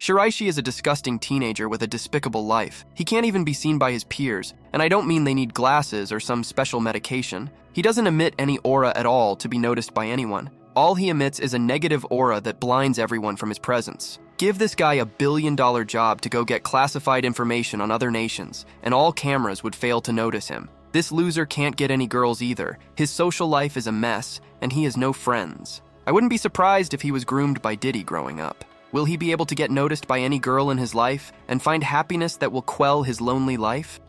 Shiraishi is a disgusting teenager with a despicable life. He can't even be seen by his peers, and I don't mean they need glasses or some special medication. He doesn't emit any aura at all to be noticed by anyone. All he emits is a negative aura that blinds everyone from his presence. Give this guy a billion-dollar job to go get classified information on other nations, and all cameras would fail to notice him. This loser can't get any girls either. His social life is a mess, and he has no friends. I wouldn't be surprised if he was groomed by Diddy growing up. Will he be able to get noticed by any girl in his life and find happiness that will quell his lonely life?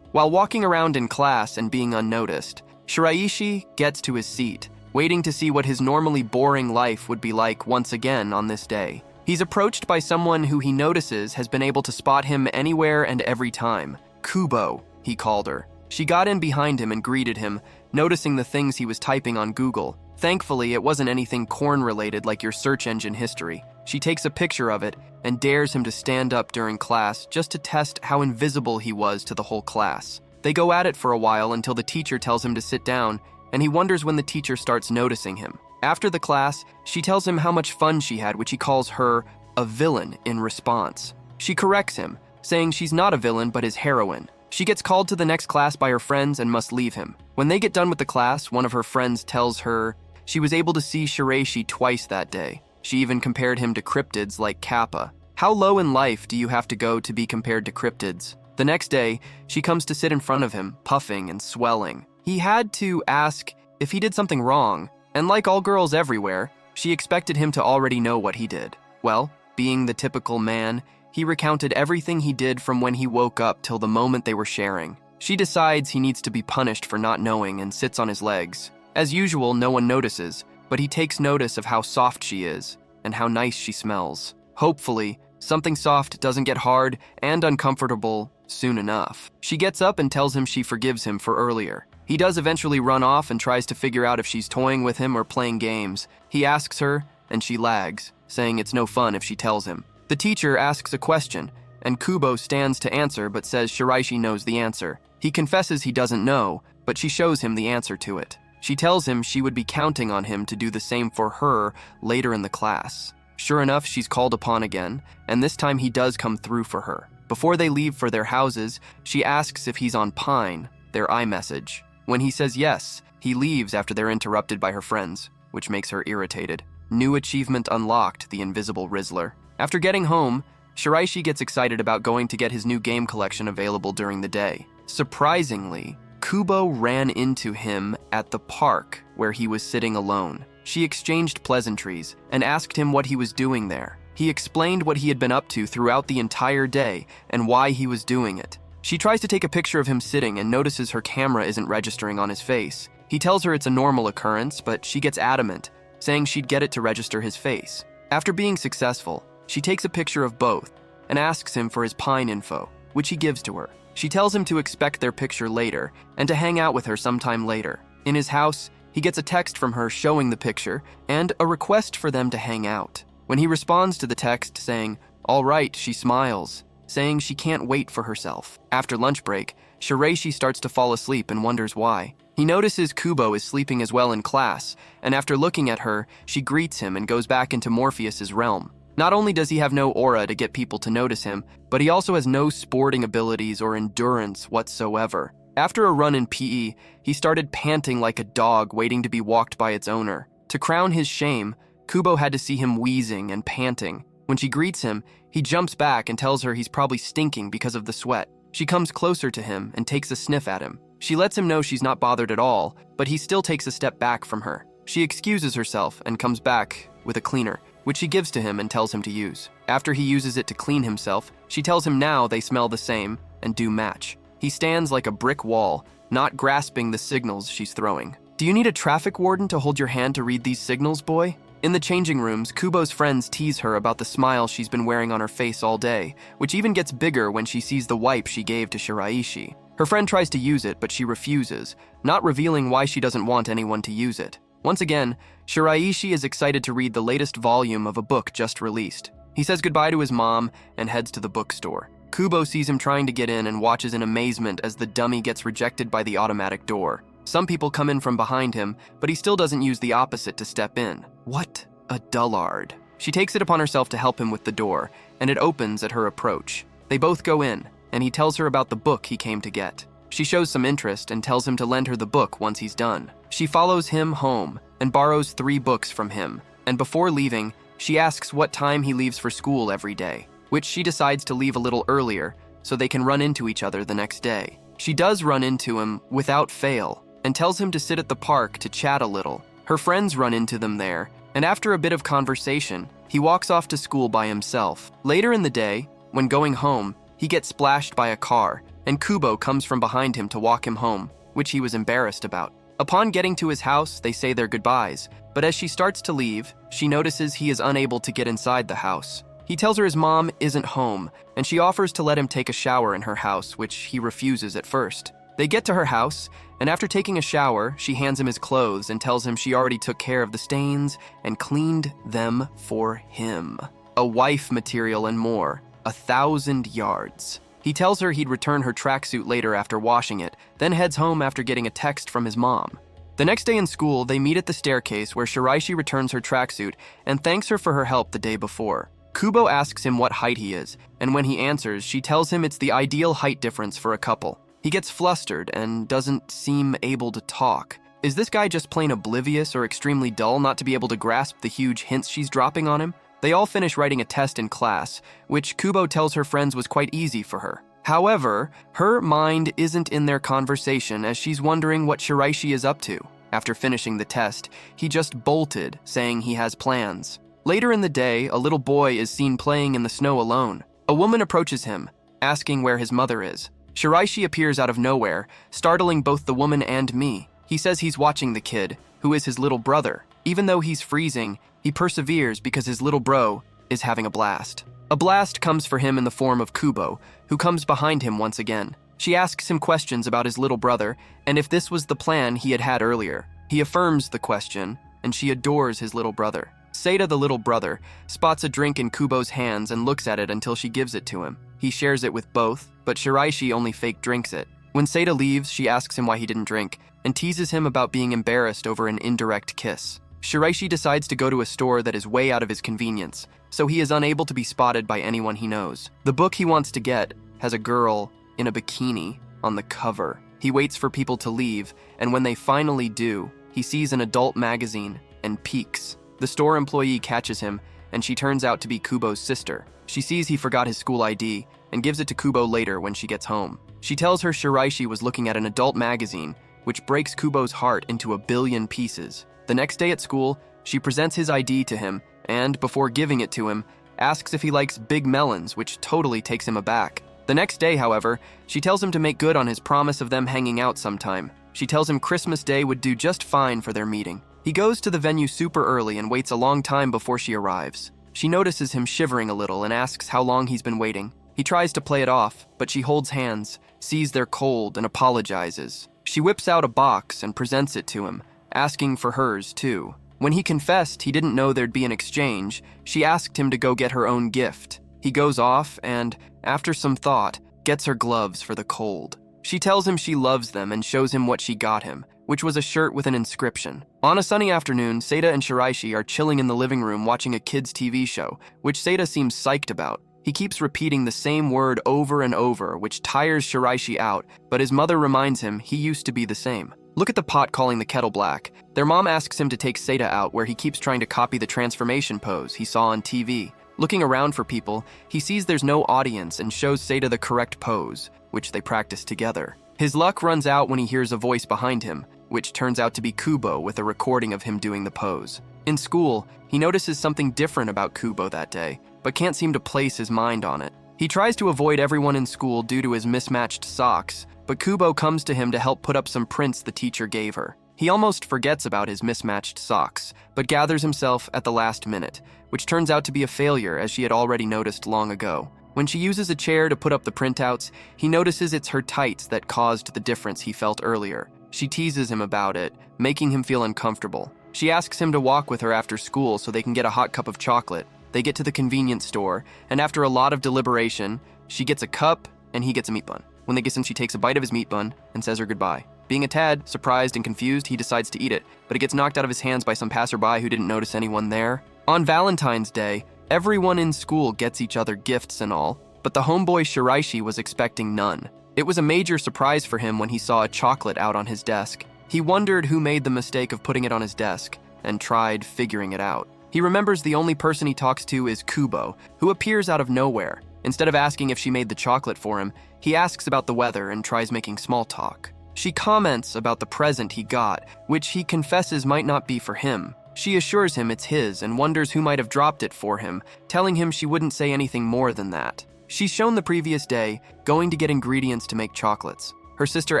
While walking around in class and being unnoticed, Shiraishi gets to his seat, waiting to see what his normally boring life would be like once again on this day. He's approached by someone who he notices has been able to spot him anywhere and every time. Kubo, he called her. She got in behind him and greeted him, noticing the things he was typing on Google. Thankfully, it wasn't anything corn-related like your search engine history. She takes a picture of it and dares him to stand up during class just to test how invisible he was to the whole class. They go at it for a while until the teacher tells him to sit down, and he wonders when the teacher starts noticing him. After the class, she tells him how much fun she had, which he calls her a villain in response. She corrects him, saying she's not a villain but his heroine. She gets called to the next class by her friends and must leave him. When they get done with the class, one of her friends tells her she was able to see Shiraishi twice that day. She even compared him to cryptids like Kappa. How low in life do you have to go to be compared to cryptids? The next day, she comes to sit in front of him, puffing and swelling. He had to ask if he did something wrong, and like all girls everywhere, she expected him to already know what he did. Well, being the typical man, he recounted everything he did from when he woke up till the moment they were sharing. She decides he needs to be punished for not knowing and sits on his legs. As usual, no one notices, but he takes notice of how soft she is and how nice she smells. Hopefully, something soft doesn't get hard and uncomfortable soon enough. She gets up and tells him she forgives him for earlier. He does eventually run off and tries to figure out if she's toying with him or playing games. He asks her, and she lags, saying it's no fun if she tells him. The teacher asks a question, and Kubo stands to answer but says Shiraishi knows the answer. He confesses he doesn't know, but she shows him the answer to it. She tells him she would be counting on him to do the same for her later in the class. Sure enough, she's called upon again, and this time he does come through for her. Before they leave for their houses, she asks if he's on Pine, their iMessage. When he says yes, he leaves after they're interrupted by her friends, which makes her irritated. New achievement unlocked, the invisible Rizzler. After getting home, Shiraishi gets excited about going to get his new game collection available during the day. Surprisingly, Kubo ran into him at the park where he was sitting alone. She exchanged pleasantries and asked him what he was doing there. He explained what he had been up to throughout the entire day and why he was doing it. She tries to take a picture of him sitting and notices her camera isn't registering on his face. He tells her it's a normal occurrence, but she gets adamant, saying she'd get it to register his face. After being successful, she takes a picture of both and asks him for his Pine info, which he gives to her. She tells him to expect their picture later and to hang out with her sometime later. In his house, he gets a text from her showing the picture and a request for them to hang out. When he responds to the text saying, "All right," she smiles, saying she can't wait for herself. After lunch break, Shiraishi starts to fall asleep and wonders why. He notices Kubo is sleeping as well in class, and after looking at her, she greets him and goes back into Morpheus's realm. Not only does he have no aura to get people to notice him, but he also has no sporting abilities or endurance whatsoever. After a run in PE, he started panting like a dog waiting to be walked by its owner. To crown his shame, Kubo had to see him wheezing and panting. When she greets him, he jumps back and tells her he's probably stinking because of the sweat. She comes closer to him and takes a sniff at him. She lets him know she's not bothered at all, but he still takes a step back from her. She excuses herself and comes back with a cleaner, which she gives to him and tells him to use. After he uses it to clean himself, she tells him now they smell the same and do match. He stands like a brick wall, not grasping the signals she's throwing. "Do you need a traffic warden to hold your hand to read these signals, boy?" In the changing rooms, Kubo's friends tease her about the smile she's been wearing on her face all day, which even gets bigger when she sees the wipe she gave to Shiraishi. Her friend tries to use it, but she refuses, not revealing why she doesn't want anyone to use it. Once again, Shiraishi is excited to read the latest volume of a book just released. He says goodbye to his mom and heads to the bookstore. Kubo sees him trying to get in and watches in amazement as the dummy gets rejected by the automatic door. Some people come in from behind him, but he still doesn't use the opposite to step in. What a dullard. She takes it upon herself to help him with the door, and it opens at her approach. They both go in, and he tells her about the book he came to get. She shows some interest and tells him to lend her the book once he's done. She follows him home and borrows 3 books from him, and before leaving, she asks what time he leaves for school every day, which she decides to leave a little earlier so they can run into each other the next day. She does run into him without fail and tells him to sit at the park to chat a little. Her friends run into them there, and after a bit of conversation, he walks off to school by himself. Later in the day, when going home, he gets splashed by a car, and Kubo comes from behind him to walk him home, which he was embarrassed about. Upon getting to his house, they say their goodbyes, but as she starts to leave, she notices he is unable to get inside the house. He tells her his mom isn't home, and she offers to let him take a shower in her house, which he refuses at first. They get to her house, and after taking a shower, she hands him his clothes and tells him she already took care of the stains and cleaned them for him. A wife material and more, 1,000 yards. He tells her he'd return her tracksuit later after washing it, then heads home after getting a text from his mom. The next day in school, they meet at the staircase where Shiraishi returns her tracksuit and thanks her for her help the day before. Kubo asks him what height he is, and when he answers, she tells him it's the ideal height difference for a couple. He gets flustered and doesn't seem able to talk. Is this guy just plain oblivious or extremely dull not to be able to grasp the huge hints she's dropping on him? They all finish writing a test in class, which Kubo tells her friends was quite easy for her. However, her mind isn't in their conversation as she's wondering what Shiraishi is up to. After finishing the test, he just bolted, saying he has plans. Later in the day, a little boy is seen playing in the snow alone. A woman approaches him, asking where his mother is. Shiraishi appears out of nowhere, startling both the woman and me. He says he's watching the kid, who is his little brother. Even though he's freezing, he perseveres because his little bro is having a blast. A blast comes for him in the form of Kubo, who comes behind him once again. She asks him questions about his little brother and if this was the plan he had had earlier. He affirms the question, and she adores his little brother. Seita, the little brother, spots a drink in Kubo's hands and looks at it until she gives it to him. He shares it with both, but Shiraishi only fake drinks it. When Seita leaves, she asks him why he didn't drink and teases him about being embarrassed over an indirect kiss. Shiraishi decides to go to a store that is way out of his convenience, so he is unable to be spotted by anyone he knows. The book he wants to get has a girl in a bikini on the cover. He waits for people to leave, and when they finally do, he sees an adult magazine and peeks. The store employee catches him, and she turns out to be Kubo's sister. She sees he forgot his school ID and gives it to Kubo later when she gets home. She tells her Shiraishi was looking at an adult magazine, which breaks Kubo's heart into 1 billion pieces. The next day at school, she presents his ID to him and, before giving it to him, asks if he likes big melons, which totally takes him aback. The next day, however, she tells him to make good on his promise of them hanging out sometime. She tells him Christmas Day would do just fine for their meeting. He goes to the venue super early and waits a long time before she arrives. She notices him shivering a little and asks how long he's been waiting. He tries to play it off, but she holds hands, sees they're cold, and apologizes. She whips out a box and presents it to him, asking for hers too. When he confessed he didn't know there'd be an exchange, she asked him to go get her own gift. He goes off and, after some thought, gets her gloves for the cold. She tells him she loves them and shows him what she got him, which was a shirt with an inscription. On a sunny afternoon, Seita and Shiraishi are chilling in the living room watching a kids' TV show, which Seita seems psyched about. He keeps repeating the same word over and over, which tires Shiraishi out, but his mother reminds him he used to be the same. Look at the pot calling the kettle black. Their mom asks him to take Seita out where he keeps trying to copy the transformation pose he saw on TV. Looking around for people, he sees there's no audience and shows Seita the correct pose, which they practice together. His luck runs out when he hears a voice behind him, which turns out to be Kubo with a recording of him doing the pose. In school, he notices something different about Kubo that day, but can't seem to place his mind on it. He tries to avoid everyone in school due to his mismatched socks, but Kubo comes to him to help put up some prints the teacher gave her. He almost forgets about his mismatched socks, but gathers himself at the last minute, which turns out to be a failure as she had already noticed long ago. When she uses a chair to put up the printouts, he notices it's her tights that caused the difference he felt earlier. She teases him about it, making him feel uncomfortable. She asks him to walk with her after school so they can get a hot cup of chocolate. They get to the convenience store, and after a lot of deliberation, she gets a cup and he gets a meat bun. When they kiss him, she takes a bite of his meat bun and says her goodbye. Being a tad surprised and confused, he decides to eat it, but it gets knocked out of his hands by some passerby who didn't notice anyone there. On Valentine's Day, everyone in school gets each other gifts and all, but the homeboy Shiraishi was expecting none. It was a major surprise for him when he saw a chocolate out on his desk. He wondered who made the mistake of putting it on his desk, and tried figuring it out. He remembers the only person he talks to is Kubo, who appears out of nowhere. Instead of asking if she made the chocolate for him, he asks about the weather and tries making small talk. She comments about the present he got, which he confesses might not be for him. She assures him it's his and wonders who might have dropped it for him, telling him she wouldn't say anything more than that. She's shown the previous day going to get ingredients to make chocolates. Her sister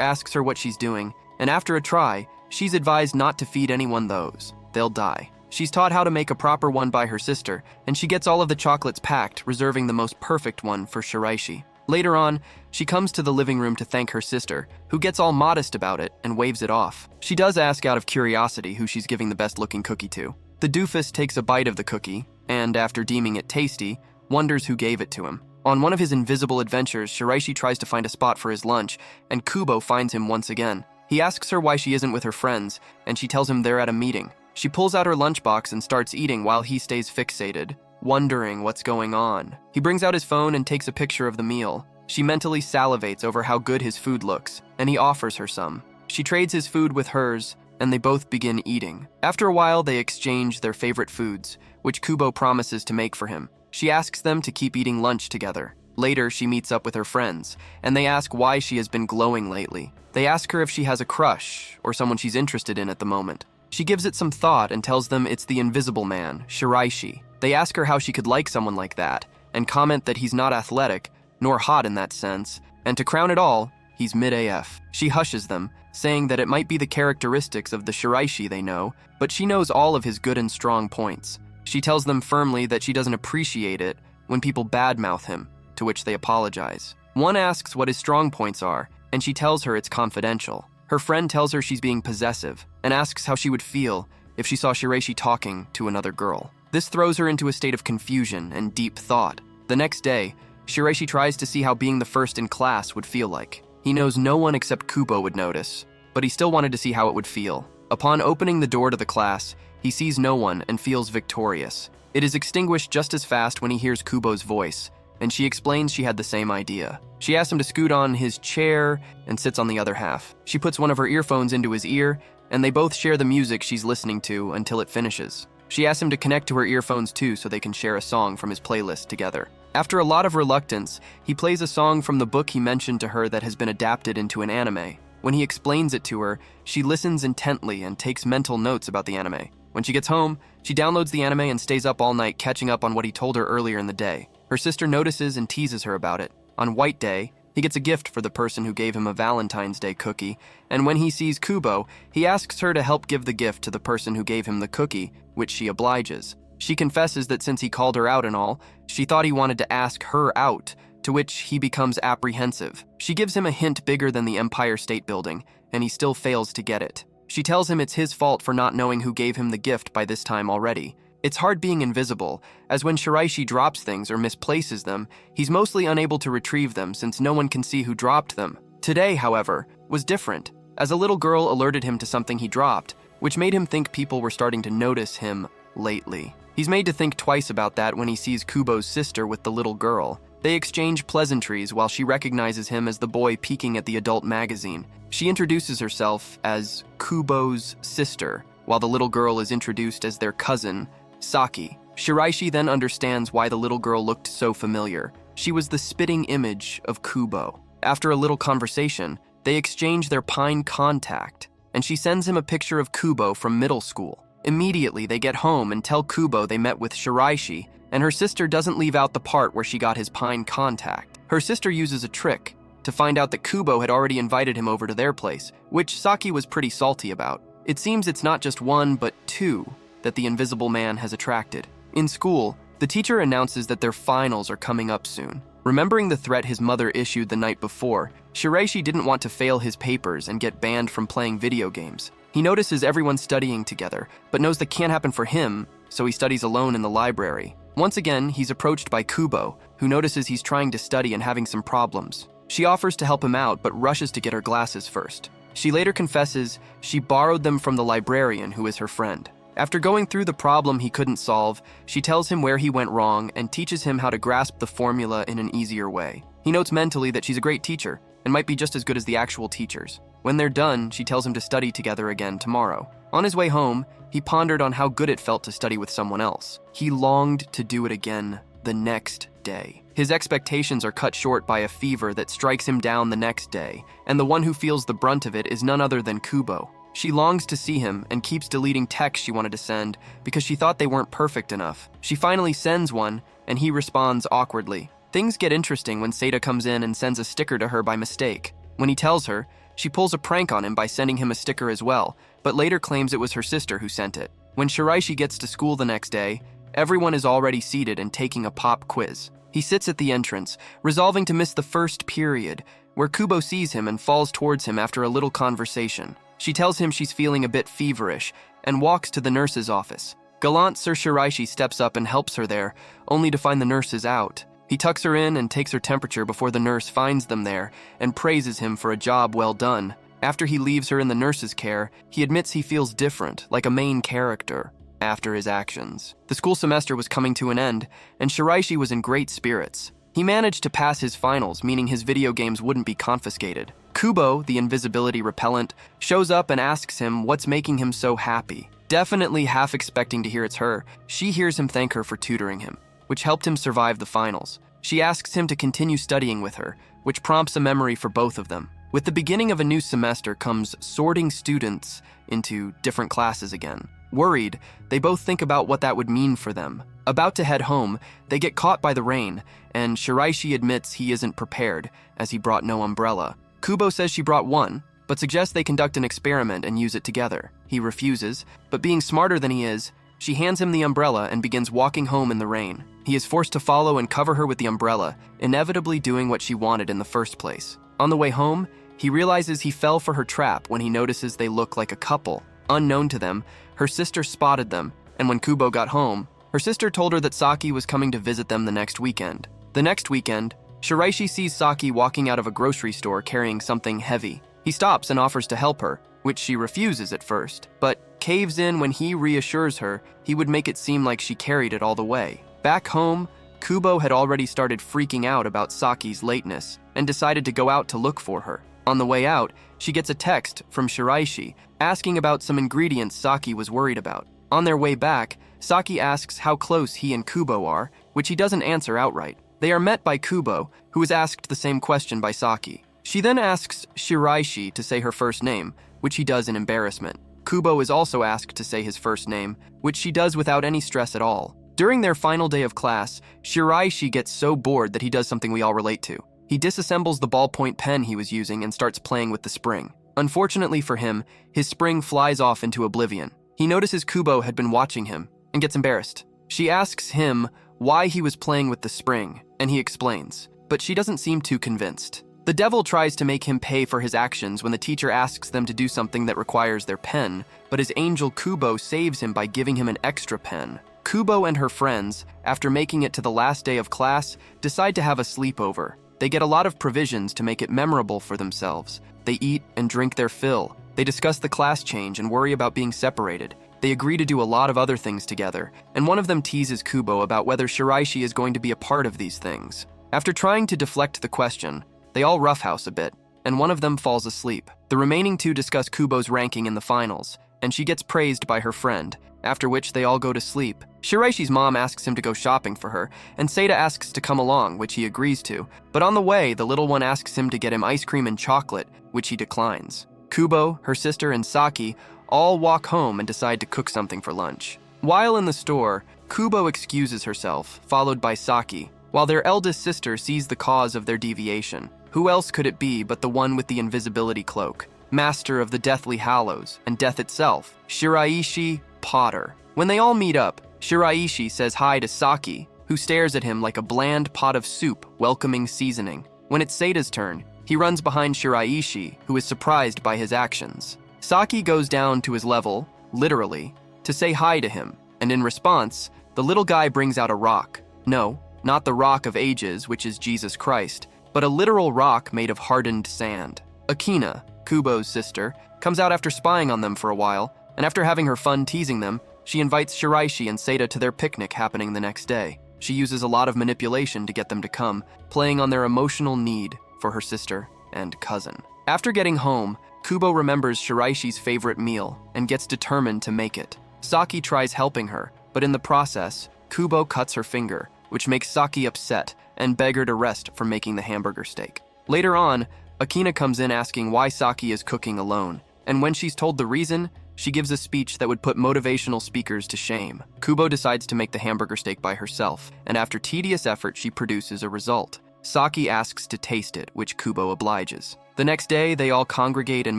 asks her what she's doing, and after a try, she's advised not to feed anyone those. They'll die. She's taught how to make a proper one by her sister, and she gets all of the chocolates packed, reserving the most perfect one for Shiraishi. Later on, she comes to the living room to thank her sister, who gets all modest about it and waves it off. She does ask out of curiosity who she's giving the best-looking cookie to. The doofus takes a bite of the cookie, and after deeming it tasty, wonders who gave it to him. On one of his invisible adventures, Shiraishi tries to find a spot for his lunch, and Kubo finds him once again. He asks her why she isn't with her friends, and she tells him they're at a meeting. She pulls out her lunchbox and starts eating while he stays fixated, wondering what's going on. He brings out his phone and takes a picture of the meal. She mentally salivates over how good his food looks, and he offers her some. She trades his food with hers, and they both begin eating. After a while, they exchange their favorite foods, which Kubo promises to make for him. She asks them to keep eating lunch together. Later, she meets up with her friends, and they ask why she has been glowing lately. They ask her if she has a crush, or someone she's interested in at the moment. She gives it some thought and tells them it's the invisible man, Shiraishi. They ask her how she could like someone like that, and comment that he's not athletic, nor hot in that sense, and to crown it all, he's mid-AF. She hushes them, saying that it might be the characteristics of the Shiraishi they know, but she knows all of his good and strong points. She tells them firmly that she doesn't appreciate it when people badmouth him, to which they apologize. One asks what his strong points are, and she tells her it's confidential. Her friend tells her she's being possessive, and asks how she would feel if she saw Shiraishi talking to another girl. This throws her into a state of confusion and deep thought. The next day, Shiraishi tries to see how being the first in class would feel like. He knows no one except Kubo would notice, but he still wanted to see how it would feel. Upon opening the door to the class, he sees no one and feels victorious. It is extinguished just as fast when he hears Kubo's voice, and she explains she had the same idea. She asks him to scoot on his chair and sits on the other half. She puts one of her earphones into his ear, and they both share the music she's listening to until it finishes. She asks him to connect to her earphones too so they can share a song from his playlist together. After a lot of reluctance, he plays a song from the book he mentioned to her that has been adapted into an anime. When he explains it to her, she listens intently and takes mental notes about the anime. When she gets home, she downloads the anime and stays up all night catching up on what he told her earlier in the day. Her sister notices and teases her about it. On White Day, he gets a gift for the person who gave him a Valentine's Day cookie, and when he sees Kubo, he asks her to help give the gift to the person who gave him the cookie, which she obliges. She confesses that since he called her out and all, she thought he wanted to ask her out, to which he becomes apprehensive. She gives him a hint bigger than the Empire State Building, and he still fails to get it. She tells him it's his fault for not knowing who gave him the gift by this time already. It's hard being invisible, as when Shiraishi drops things or misplaces them, he's mostly unable to retrieve them since no one can see who dropped them. Today, however, was different, as a little girl alerted him to something he dropped, which made him think people were starting to notice him lately. He's made to think twice about that when he sees Kubo's sister with the little girl. They exchange pleasantries while she recognizes him as the boy peeking at the adult magazine. She introduces herself as Kubo's sister, while the little girl is introduced as their cousin, Saki. Shiraishi then understands why the little girl looked so familiar. She was the spitting image of Kubo. After a little conversation, they exchange their pine contact, and she sends him a picture of Kubo from middle school. Immediately, they get home and tell Kubo they met with Shiraishi, and her sister doesn't leave out the part where she got his pine contact. Her sister uses a trick to find out that Kubo had already invited him over to their place, which Saki was pretty salty about. It seems it's not just one, but two that the invisible man has attracted. In school, the teacher announces that their finals are coming up soon. Remembering the threat his mother issued the night before, Shiraishi didn't want to fail his papers and get banned from playing video games. He notices everyone studying together, but knows that can't happen for him, so he studies alone in the library. Once again, he's approached by Kubo, who notices he's trying to study and having some problems. She offers to help him out, but rushes to get her glasses first. She later confesses she borrowed them from the librarian, who is her friend. After going through the problem he couldn't solve, she tells him where he went wrong and teaches him how to grasp the formula in an easier way. He notes mentally that she's a great teacher and might be just as good as the actual teachers. When they're done, she tells him to study together again tomorrow. On his way home, he pondered on how good it felt to study with someone else. He longed to do it again the next day. His expectations are cut short by a fever that strikes him down the next day, and the one who feels the brunt of it is none other than Kubo. She longs to see him and keeps deleting texts she wanted to send because she thought they weren't perfect enough. She finally sends one, and he responds awkwardly. Things get interesting when Seinen comes in and sends a sticker to her by mistake. When he tells her, she pulls a prank on him by sending him a sticker as well, but later claims it was her sister who sent it. When Shiraishi gets to school the next day, everyone is already seated and taking a pop quiz. He sits at the entrance, resolving to miss the first period, where Kubo sees him and falls towards him after a little conversation. She tells him she's feeling a bit feverish and walks to the nurse's office. Gallant Sir Shiraishi steps up and helps her there, only to find the nurse is out. He tucks her in and takes her temperature before the nurse finds them there and praises him for a job well done. After he leaves her in the nurse's care, he admits he feels different, like a main character, after his actions. The school semester was coming to an end, and Shiraishi was in great spirits. He managed to pass his finals, meaning his video games wouldn't be confiscated. Kubo, the invisibility repellent, shows up and asks him what's making him so happy. Definitely half expecting to hear it's her, she hears him thank her for tutoring him, which helped him survive the finals. She asks him to continue studying with her, which prompts a memory for both of them. With the beginning of a new semester comes sorting students into different classes again. Worried, they both think about what that would mean for them. About to head home, they get caught by the rain, and Shiraishi admits he isn't prepared, as he brought no umbrella. Kubo says she brought one, but suggests they conduct an experiment and use it together. He refuses, but being smarter than he is, she hands him the umbrella and begins walking home in the rain. He is forced to follow and cover her with the umbrella, inevitably doing what she wanted in the first place. On the way home, he realizes he fell for her trap when he notices they look like a couple. Unknown to them, her sister spotted them, and when Kubo got home, her sister told her that Saki was coming to visit them the next weekend. The next weekend, Shiraishi sees Saki walking out of a grocery store carrying something heavy. He stops and offers to help her, which she refuses at first, but caves in when he reassures her he would make it seem like she carried it all the way. Back home, Kubo had already started freaking out about Saki's lateness and decided to go out to look for her. On the way out, she gets a text from Shiraishi asking about some ingredients Saki was worried about. On their way back, Saki asks how close he and Kubo are, which he doesn't answer outright. They are met by Kubo, who is asked the same question by Saki. She then asks Shiraishi to say her first name, which he does in embarrassment. Kubo is also asked to say his first name, which she does without any stress at all. During their final day of class, Shiraishi gets so bored that he does something we all relate to. He disassembles the ballpoint pen he was using and starts playing with the spring. Unfortunately for him, his spring flies off into oblivion. He notices Kubo had been watching him and gets embarrassed. She asks him why he was playing with the spring, and he explains, but she doesn't seem too convinced. The devil tries to make him pay for his actions when the teacher asks them to do something that requires their pen, but his angel Kubo saves him by giving him an extra pen. Kubo and her friends, after making it to the last day of class, decide to have a sleepover. They get a lot of provisions to make it memorable for themselves. They eat and drink their fill. They discuss the class change and worry about being separated. They agree to do a lot of other things together, and one of them teases Kubo about whether Shiraishi is going to be a part of these things. After trying to deflect the question, they all roughhouse a bit, and one of them falls asleep. The remaining two discuss Kubo's ranking in the finals, and she gets praised by her friend, after which they all go to sleep. Shiraishi's mom asks him to go shopping for her, and Seinen asks to come along, which he agrees to, but on the way, the little one asks him to get him ice cream and chocolate, which he declines. Kubo, her sister, and Saki all walk home and decide to cook something for lunch. While in the store, Kubo excuses herself, followed by Saki, while their eldest sister sees the cause of their deviation. Who else could it be but the one with the invisibility cloak, master of the Deathly Hallows and death itself, Shiraishi Potter. When they all meet up, Shiraishi says hi to Saki, who stares at him like a bland pot of soup welcoming seasoning. When it's Seida's turn, he runs behind Shiraishi, who is surprised by his actions. Saki goes down to his level, literally, to say hi to him, and in response, the little guy brings out a rock. No, not the Rock of Ages, which is Jesus Christ, but a literal rock made of hardened sand. Akina, Kubo's sister, comes out after spying on them for a while, and after having her fun teasing them, She invites Shiraishi and Seita to their picnic happening the next day. She uses a lot of manipulation to get them to come, playing on their emotional need for her sister and cousin. After getting home, Kubo remembers Shiraishi's favorite meal and gets determined to make it. Saki tries helping her, but in the process, Kubo cuts her finger, which makes Saki upset and beg her to rest from making the hamburger steak. Later on, Akina comes in asking why Saki is cooking alone, and when she's told the reason, she gives a speech that would put motivational speakers to shame. Kubo decides to make the hamburger steak by herself, and after tedious effort, she produces a result. Saki asks to taste it, which Kubo obliges. The next day, they all congregate and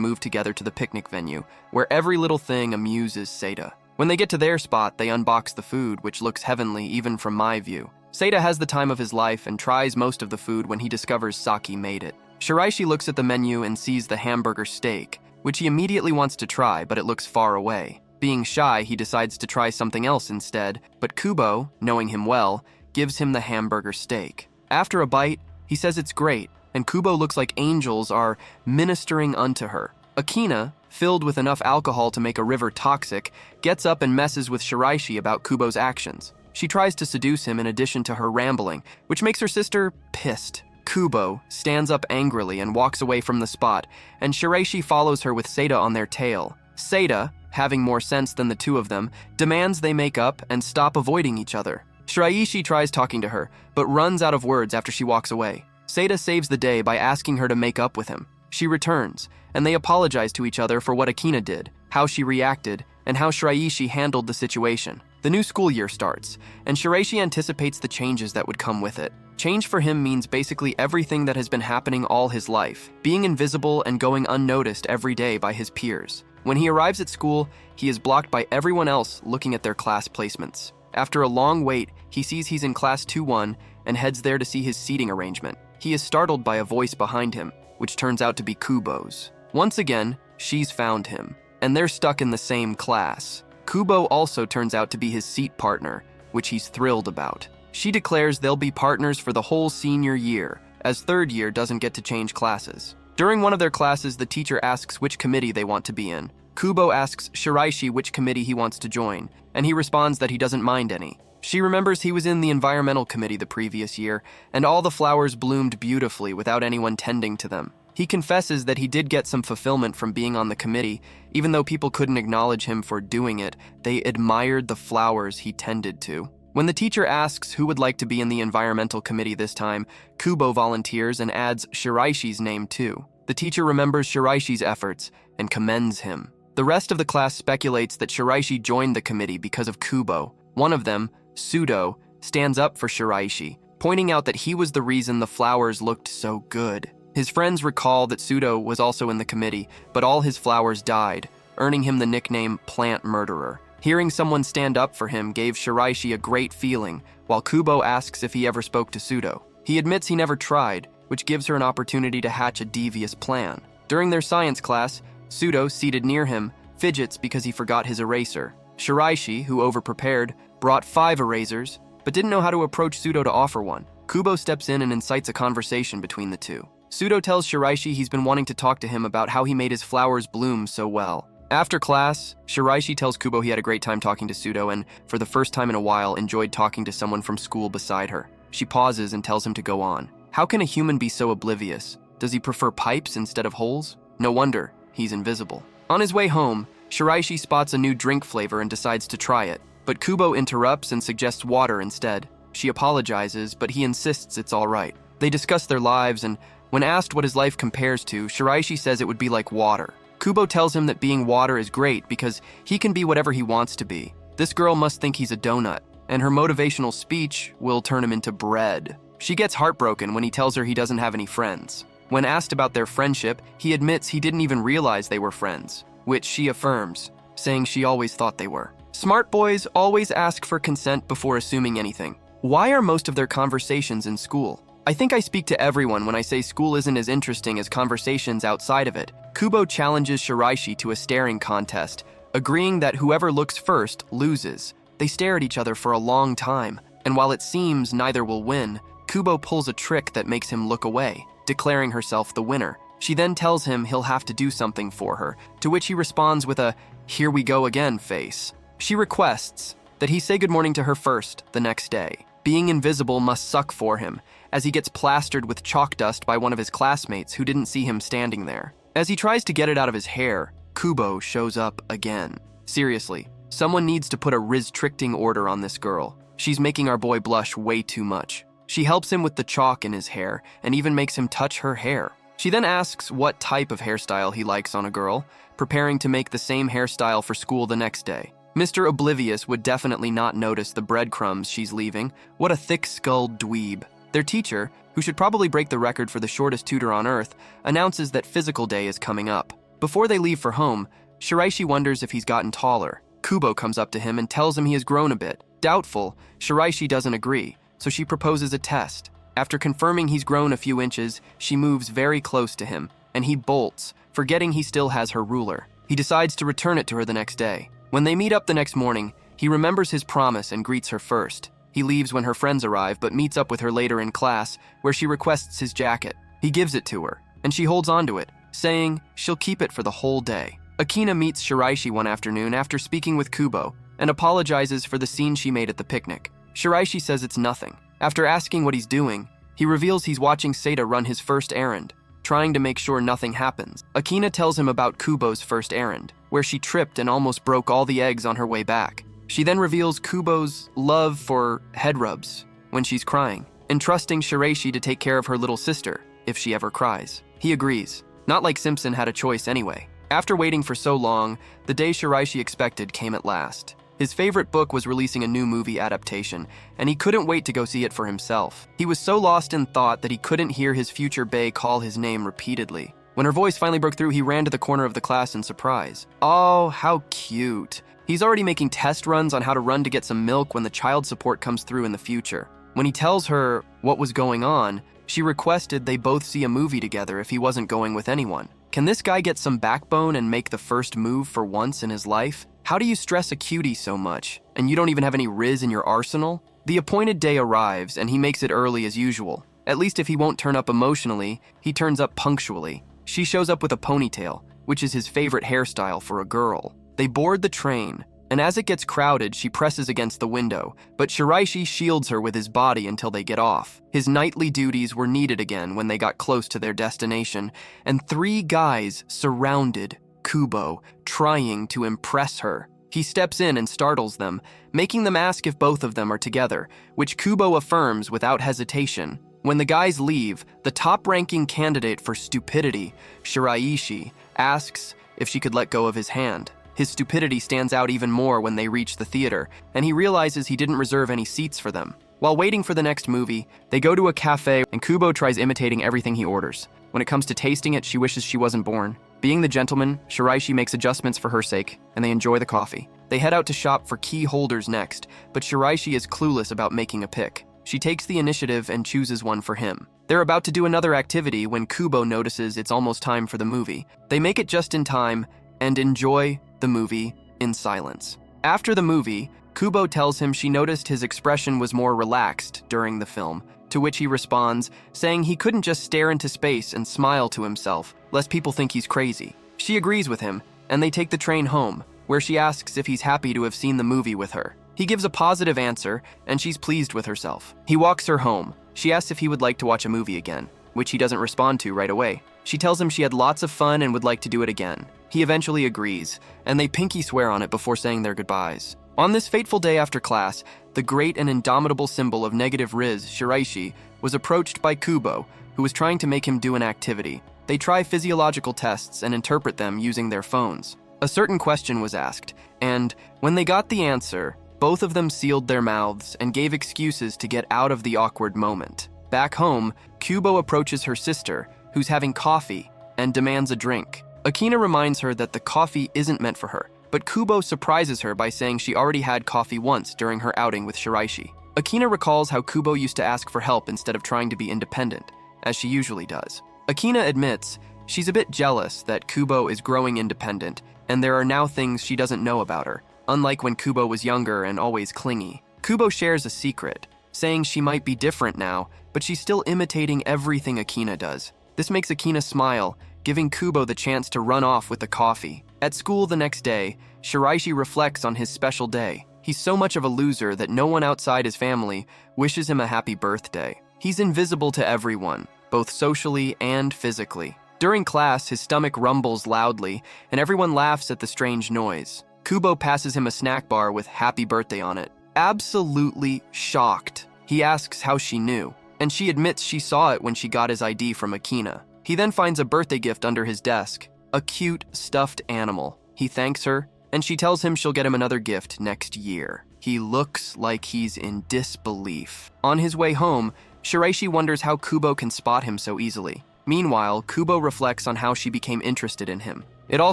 move together to the picnic venue, where every little thing amuses Seita. When they get to their spot, they unbox the food, which looks heavenly even from my view. Seita has the time of his life and tries most of the food when he discovers Saki made it. Shiraishi looks at the menu and sees the hamburger steak, which he immediately wants to try, but it looks far away. Being shy, he decides to try something else instead, but Kubo, knowing him well, gives him the hamburger steak. After a bite, he says it's great, and Kubo looks like angels are ministering unto her. Akina, filled with enough alcohol to make a river toxic, gets up and messes with Shiraishi about Kubo's actions. She tries to seduce him in addition to her rambling, which makes her sister pissed. Kubo stands up angrily and walks away from the spot, and Shiraishi follows her with Seita on their tail. Seita, having more sense than the two of them, demands they make up and stop avoiding each other. Shiraishi tries talking to her, but runs out of words after she walks away. Seita saves the day by asking her to make up with him. She returns, and they apologize to each other for what Akina did, how she reacted, and how Shiraishi handled the situation. The new school year starts, and Shiraishi anticipates the changes that would come with it. Change for him means basically everything that has been happening all his life, being invisible and going unnoticed every day by his peers. When he arrives at school, he is blocked by everyone else looking at their class placements. After a long wait, he sees he's in class 2-1 and heads there to see his seating arrangement. He is startled by a voice behind him, which turns out to be Kubo's. Once again, she's found him, and they're stuck in the same class. Kubo also turns out to be his seat partner, which he's thrilled about. She declares they'll be partners for the whole senior year, as third year doesn't get to change classes. During one of their classes, the teacher asks which committee they want to be in. Kubo asks Shiraishi which committee he wants to join, and he responds that he doesn't mind any. She remembers he was in the environmental committee the previous year, and all the flowers bloomed beautifully without anyone tending to them. He confesses that he did get some fulfillment from being on the committee. Even though people couldn't acknowledge him for doing it, they admired the flowers he tended to. When the teacher asks who would like to be in the environmental committee this time, Kubo volunteers and adds Shiraishi's name too. The teacher remembers Shiraishi's efforts and commends him. The rest of the class speculates that Shiraishi joined the committee because of Kubo. One of them, Sudo, stands up for Shiraishi, pointing out that he was the reason the flowers looked so good. His friends recall that Sudo was also in the committee, but all his flowers died, earning him the nickname Plant Murderer. Hearing someone stand up for him gave Shiraishi a great feeling, while Kubo asks if he ever spoke to Sudo. He admits he never tried, which gives her an opportunity to hatch a devious plan. During their science class, Sudo, seated near him, fidgets because he forgot his eraser. Shiraishi, who overprepared, brought 5 erasers, but didn't know how to approach Sudo to offer one. Kubo steps in and incites a conversation between the two. Sudo tells Shiraishi he's been wanting to talk to him about how he made his flowers bloom so well. After class, Shiraishi tells Kubo he had a great time talking to Sudo and, for the first time in a while, enjoyed talking to someone from school beside her. She pauses and tells him to go on. How can a human be so oblivious? Does he prefer pipes instead of holes? No wonder, he's invisible. On his way home, Shiraishi spots a new drink flavor and decides to try it, but Kubo interrupts and suggests water instead. She apologizes, but he insists it's all right. They discuss their lives, and when asked what his life compares to, Shiraishi says it would be like water. Kubo tells him that being water is great because he can be whatever he wants to be. This girl must think he's a donut, and her motivational speech will turn him into bread. She gets heartbroken when he tells her he doesn't have any friends. When asked about their friendship, he admits he didn't even realize they were friends, which she affirms, saying she always thought they were. Smart boys always ask for consent before assuming anything. Why are most of their conversations in school? I think I speak to everyone when I say school isn't as interesting as conversations outside of it. Kubo challenges Shiraishi to a staring contest, agreeing that whoever looks first loses. They stare at each other for a long time, and while it seems neither will win, Kubo pulls a trick that makes him look away, declaring herself the winner. She then tells him he'll have to do something for her, to which he responds with a "here we go again" face. She requests that he say good morning to her first the next day. Being invisible must suck for him, as he gets plastered with chalk dust by one of his classmates who didn't see him standing there. As he tries to get it out of his hair, Kubo shows up again. Seriously, someone needs to put a restricting order on this girl. She's making our boy blush way too much. She helps him with the chalk in his hair and even makes him touch her hair. She then asks what type of hairstyle he likes on a girl, preparing to make the same hairstyle for school the next day. Mr. Oblivious would definitely not notice the breadcrumbs she's leaving. What a thick-skulled dweeb. Their teacher, who should probably break the record for the shortest tutor on Earth, announces that physical day is coming up. Before they leave for home, Shiraishi wonders if he's gotten taller. Kubo comes up to him and tells him he has grown a bit. Doubtful, Shiraishi doesn't agree, so she proposes a test. After confirming he's grown a few inches, she moves very close to him, and he bolts, forgetting he still has her ruler. He decides to return it to her the next day. When they meet up the next morning, he remembers his promise and greets her first. He leaves when her friends arrive, but meets up with her later in class, where she requests his jacket. He gives it to her, and she holds onto it, saying she'll keep it for the whole day. Akina meets Shiraishi one afternoon after speaking with Kubo, and apologizes for the scene she made at the picnic. Shiraishi says it's nothing. After asking what he's doing, he reveals he's watching Seita run his first errand, trying to make sure nothing happens. Akina tells him about Kubo's first errand, where she tripped and almost broke all the eggs on her way back. She then reveals Kubo's love for head rubs when she's crying, entrusting Shiraishi to take care of her little sister if she ever cries. He agrees, not like Simpson had a choice anyway. After waiting for so long, the day Shiraishi expected came at last. His favorite book was releasing a new movie adaptation, and he couldn't wait to go see it for himself. He was so lost in thought that he couldn't hear his future bae call his name repeatedly. When her voice finally broke through, he ran to the corner of the class in surprise. Oh, how cute. He's already making test runs on how to run to get some milk when the child support comes through in the future. When he tells her what was going on, she requested they both see a movie together if he wasn't going with anyone. Can this guy get some backbone and make the first move for once in his life? How do you stress a cutie so much, and you don't even have any Riz in your arsenal? The appointed day arrives, and he makes it early as usual. At least if he won't turn up emotionally, he turns up punctually. She shows up with a ponytail, which is his favorite hairstyle for a girl. They board the train, and as it gets crowded, she presses against the window, but Shiraishi shields her with his body until they get off. His nightly duties were needed again when they got close to their destination, and 3 guys surrounded Kubo, trying to impress her. He steps in and startles them, making them ask if both of them are together, which Kubo affirms without hesitation. When the guys leave, the top-ranking candidate for stupidity, Shiraishi, asks if she could let go of his hand. His stupidity stands out even more when they reach the theater, and he realizes he didn't reserve any seats for them. While waiting for the next movie, they go to a cafe, and Kubo tries imitating everything he orders. When it comes to tasting it, she wishes she wasn't born. Being the gentleman, Shiraishi makes adjustments for her sake, and they enjoy the coffee. They head out to shop for key holders next, but Shiraishi is clueless about making a pick. She takes the initiative and chooses one for him. They're about to do another activity when Kubo notices it's almost time for the movie. They make it just in time and enjoy the movie in silence. After the movie, Kubo tells him she noticed his expression was more relaxed during the film, to which he responds, saying he couldn't just stare into space and smile to himself, lest people think he's crazy. She agrees with him, and they take the train home, where she asks if he's happy to have seen the movie with her. He gives a positive answer, and she's pleased with herself. He walks her home. She asks if he would like to watch a movie again, which he doesn't respond to right away. She tells him she had lots of fun and would like to do it again. He eventually agrees, and they pinky swear on it before saying their goodbyes. On this fateful day after class, the great and indomitable symbol of negative Riz, Shiraishi, was approached by Kubo, who was trying to make him do an activity. They try physiological tests and interpret them using their phones. A certain question was asked, and when they got the answer, both of them sealed their mouths and gave excuses to get out of the awkward moment. Back home, Kubo approaches her sister, who's having coffee, and demands a drink. Akina reminds her that the coffee isn't meant for her, but Kubo surprises her by saying she already had coffee once during her outing with Shiraishi. Akina recalls how Kubo used to ask for help instead of trying to be independent, as she usually does. Akina admits she's a bit jealous that Kubo is growing independent, and there are now things she doesn't know about her, unlike when Kubo was younger and always clingy. Kubo shares a secret, saying she might be different now, but she's still imitating everything Akina does. This makes Akina smile, giving Kubo the chance to run off with the coffee. At school the next day, Shiraishi reflects on his special day. He's so much of a loser that no one outside his family wishes him a happy birthday. He's invisible to everyone, both socially and physically. During class, his stomach rumbles loudly, and everyone laughs at the strange noise. Kubo passes him a snack bar with "Happy Birthday" on it. Absolutely shocked, he asks how she knew, and she admits she saw it when she got his ID from Akina. He then finds a birthday gift under his desk, a cute stuffed animal. He thanks her, and she tells him she'll get him another gift next year. He looks like he's in disbelief. On his way home, Shiraishi wonders how Kubo can spot him so easily. Meanwhile, Kubo reflects on how she became interested in him. It all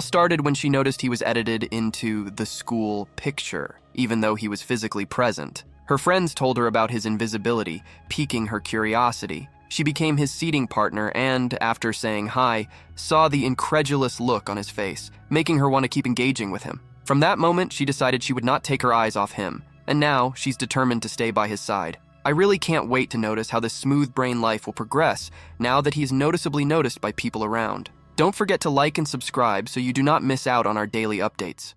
started when she noticed he was edited into the school picture, even though he was physically present. Her friends told her about his invisibility, piquing her curiosity. She became his seating partner and, after saying hi, saw the incredulous look on his face, making her want to keep engaging with him. From that moment, she decided she would not take her eyes off him, and now she's determined to stay by his side. I really can't wait to notice how this smooth brain life will progress now that he's noticeably noticed by people around. Don't forget to like and subscribe so you do not miss out on our daily updates.